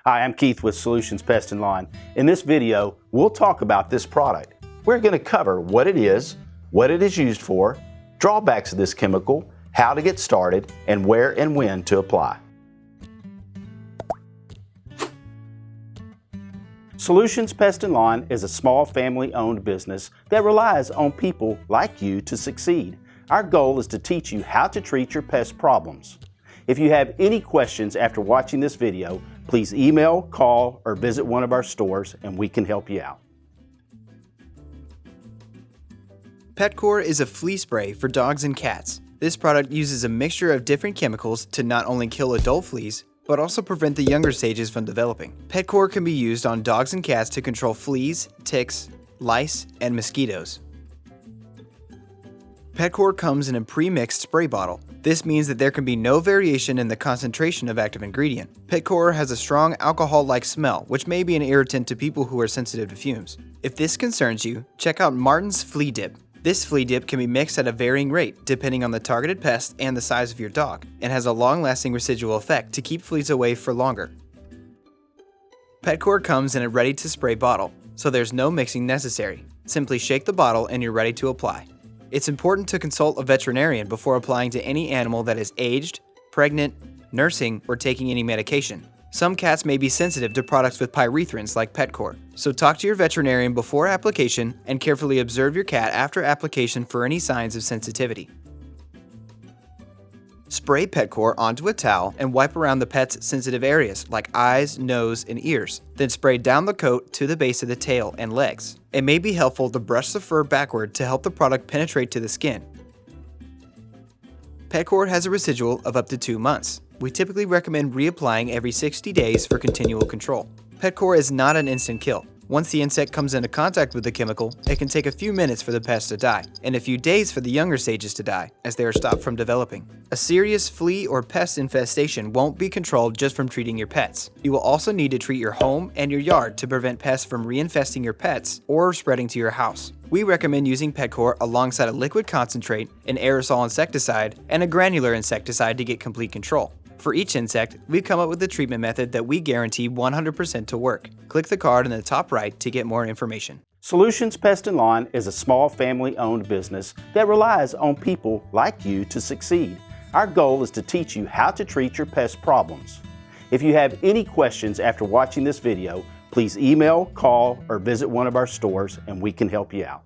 Hi, I'm Keith with Solutions Pest and Lawn. In this video, we'll talk about this product. We're going to cover what it is used for, drawbacks of this chemical, how to get started, and where and when to apply. Solutions Pest and Lawn is a small family-owned business that relies on people like you to succeed. Our goal is to teach you how to treat your pest problems. If you have any questions after watching this video, please email, call, or visit one of our stores and we can help you out. Petcor is a flea spray for dogs and cats. This product uses a mixture of different chemicals to not only kill adult fleas, but also prevent the younger stages from developing. Petcor can be used on dogs and cats to control fleas, ticks, lice, and mosquitoes. Petcor comes in a pre-mixed spray bottle. This means that there can be no variation in the concentration of active ingredient. Petcor has a strong alcohol-like smell, which may be an irritant to people who are sensitive to fumes. If this concerns you, check out Martin's Flea Dip. This flea dip can be mixed at a varying rate depending on the targeted pest and the size of your dog, and has a long-lasting residual effect to keep fleas away for longer. Petcor comes in a ready-to-spray bottle, so there's no mixing necessary. Simply shake the bottle and you're ready to apply. It's important to consult a veterinarian before applying to any animal that is aged, pregnant, nursing, or taking any medication. Some cats may be sensitive to products with pyrethrins like Petcor, so talk to your veterinarian before application and carefully observe your cat after application for any signs of sensitivity. Spray Petcor onto a towel and wipe around the pet's sensitive areas like eyes, nose, and ears. Then spray down the coat to the base of the tail and legs. It may be helpful to brush the fur backward to help the product penetrate to the skin. Petcor has a residual of up to 2 months. We typically recommend reapplying every 60 days for continual control. Petcor is not an instant kill. Once the insect comes into contact with the chemical, it can take a few minutes for the pest to die, and a few days for the younger stages to die, as they are stopped from developing. A serious flea or pest infestation won't be controlled just from treating your pets. You will also need to treat your home and your yard to prevent pests from reinfesting your pets or spreading to your house. We recommend using Petcor alongside a liquid concentrate, an aerosol insecticide, and a granular insecticide to get complete control. For each insect, we've come up with a treatment method that we guarantee 100% to work. Click the card in the top right to get more information. Solutions Pest and Lawn is a small family-owned business that relies on people like you to succeed. Our goal is to teach you how to treat your pest problems. If you have any questions after watching this video, please email, call, or visit one of our stores and we can help you out.